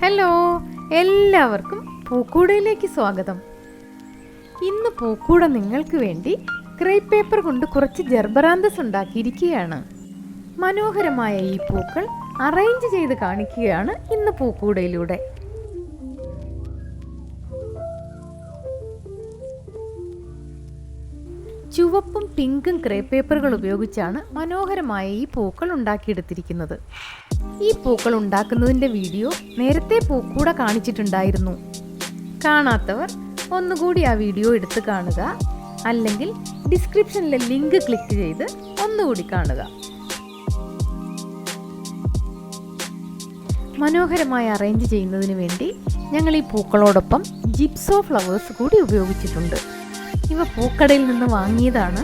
Hello, എല്ലാവർക്കും പൂക്കൂടയിലേക്ക് സ്വാഗതം. ഇന്ന് പൂക്കൂട നിങ്ങൾക്ക് വേണ്ടി ക്രേപ്പ് പേപ്പർ കൊണ്ട് കുറച്ച് ജർബറാന്തസ് ഉണ്ടാക്കിയിരിക്കുകയാണ്. മനോഹരമായ ഈ പൂക്കൾ അറേഞ്ച് ചെയ്ത് കാണിക്കുകയാണ് ഇന്ന് പൂക്കൂടയിലൂടെ. ചുവപ്പും പിങ്കും ക്രേപ്പ് പേപ്പറുകൾ ഉപയോഗിച്ചാണ് മനോഹരമായ ഈ പൂക്കൾ ഉണ്ടാക്കിയെടുത്തിരിക്കുന്നത്. ഈ പൂക്കൾ ഉണ്ടാക്കുന്നതിൻ്റെ വീഡിയോ നേരത്തെ പൂക്കൂട കാണിച്ചിട്ടുണ്ടായിരുന്നു. കാണാത്തവർ ഒന്നുകൂടി ആ വീഡിയോ എടുത്ത് കാണുക, അല്ലെങ്കിൽ ഡിസ്ക്രിപ്ഷനിലെ ലിങ്ക് ക്ലിക്ക് ചെയ്ത് ഒന്നുകൂടി കാണുക. മനോഹരമായി അറേഞ്ച് ചെയ്യുന്നതിന് വേണ്ടി ഞങ്ങൾ ഈ പൂക്കളോടൊപ്പം ജിപ്സോ ഫ്ലവേഴ്സ് കൂടി ഉപയോഗിച്ചിട്ടുണ്ട്. ഇവ പൂക്കടയിൽ നിന്ന് വാങ്ങിയതാണ്.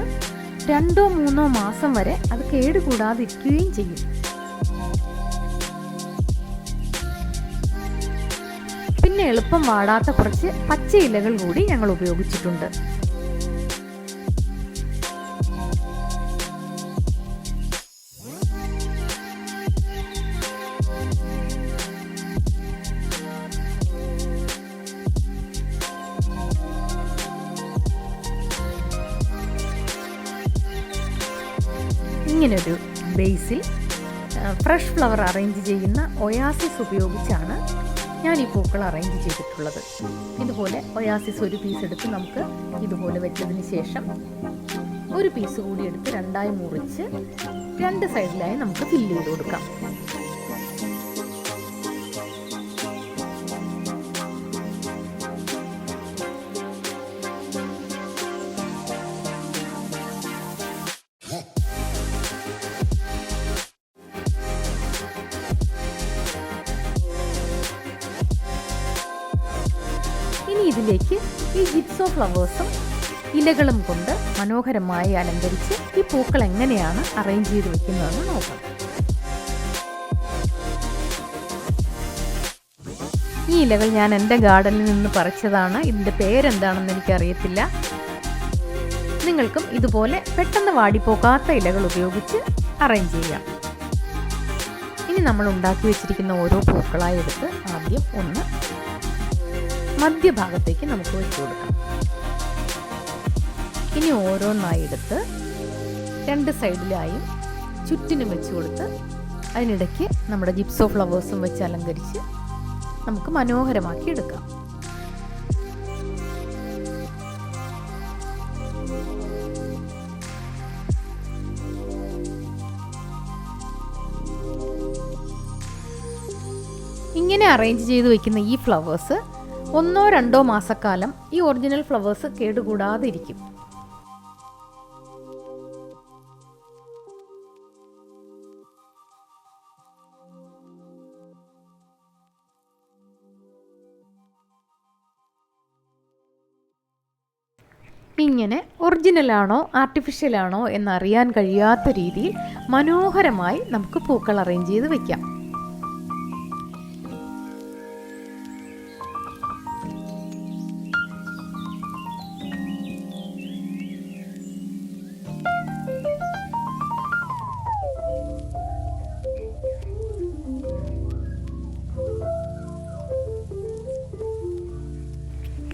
2-3 മാസം വരെ അത് കേടുകൂടാതിരിക്കുകയും ചെയ്യും. പിന്നെ എളുപ്പം വാടാത്ത കുറച്ച് പച്ച ഇലകൾ കൂടി ഞങ്ങൾ ഉപയോഗിച്ചിട്ടുണ്ട്. ഇങ്ങനൊരു ബേസിൽ ഫ്രഷ് ഫ്ലവർ അറേഞ്ച് ചെയ്യുന്ന ഒയാസിസ് ഉപയോഗിച്ചാണ് ഞാൻ ഈ പൂക്കൾ അറേഞ്ച് ചെയ്തിട്ടുള്ളത്. ഇതുപോലെ ഒയാസിസ് ഒരു പീസ് എടുത്ത് നമുക്ക് ഇതുപോലെ വെച്ചതിന് ശേഷം ഒരു പീസ് കൂടി എടുത്ത് 2ആയി മുറിച്ച് 2 സൈഡിലായി നമുക്ക് ഫില്ല് ചെയ്ത് കൊടുക്കാം. ഇനി ഇതിലേക്ക് ഈ ജിപ്സോ ഫ്ലവേഴ്സും ഇലകളും കൊണ്ട് മനോഹരമായി അലങ്കരിച്ച് ഈ പൂക്കൾ എങ്ങനെയാണ് അറേഞ്ച് ചെയ്ത് വെക്കുന്നതെന്ന് നോക്കാം. ഈ ഇലകൾ ഞാൻ എൻ്റെ ഗാർഡനിൽ നിന്ന് പറിച്ചതാണ്. ഇതിൻ്റെ പേരെന്താണെന്ന് എനിക്കറിയത്തില്ല. നിങ്ങൾക്കും ഇതുപോലെ പെട്ടെന്ന് വാടിപ്പോകാത്ത ഇലകൾ ഉപയോഗിച്ച് അറേഞ്ച് ചെയ്യാം. ഇനി നമ്മൾ ഉണ്ടാക്കി വെച്ചിരിക്കുന്ന ഓരോ പൂക്കളായി എടുത്ത് ആദ്യം ഒന്ന് മധ്യഭാഗത്തേക്ക് നമുക്ക് വെച്ച് കൊടുക്കാം. ഇനി ഓരോന്നായി എടുത്ത് 2 സൈഡിലായും ചുറ്റിനും വെച്ച് കൊടുത്ത് അതിനിടയ്ക്ക് നമ്മുടെ ജിപ്സോ ഫ്ലവേഴ്സും വെച്ച് അലങ്കരിച്ച് നമുക്ക് മനോഹരമാക്കി എടുക്കാം. ഇങ്ങനെ അറേഞ്ച് ചെയ്ത് വയ്ക്കുന്ന ഈ ഫ്ലവേഴ്സ് 1-2 മാസക്കാലം ഈ ഒറിജിനൽ ഫ്ലവേഴ്സ് കേടുകൂടാതെ ഇരിക്കും. ഇങ്ങനെ ഒറിജിനലാണോ ആർട്ടിഫിഷ്യലാണോ എന്നറിയാൻ കഴിയാത്ത രീതിയിൽ മനോഹരമായി നമുക്ക് പൂക്കൾ അറേഞ്ച് ചെയ്ത് വയ്ക്കാം.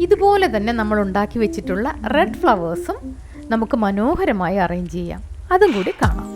ഇതുപോലെ തന്നെ നമ്മൾ ഉണ്ടാക്കി വെച്ചിട്ടുള്ള റെഡ് ഫ്ലവേഴ്സും നമുക്ക് മനോഹരമായി അറേഞ്ച് ചെയ്യാം. അതും കൂടി കാണാം.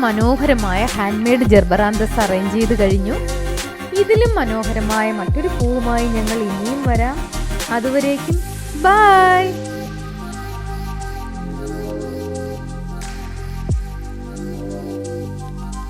മനോഹരമായ ഹാൻഡ് മെയ്ഡ് ജർബറാന്തസ് അറേഞ്ച് ചെയ്ത് കഴിഞ്ഞു. ഇതിലും മനോഹരമായ മറ്റൊരു പൂവുമായി ഞങ്ങൾ ഇനിയും വരാം. അതുവരേക്കും ബൈ.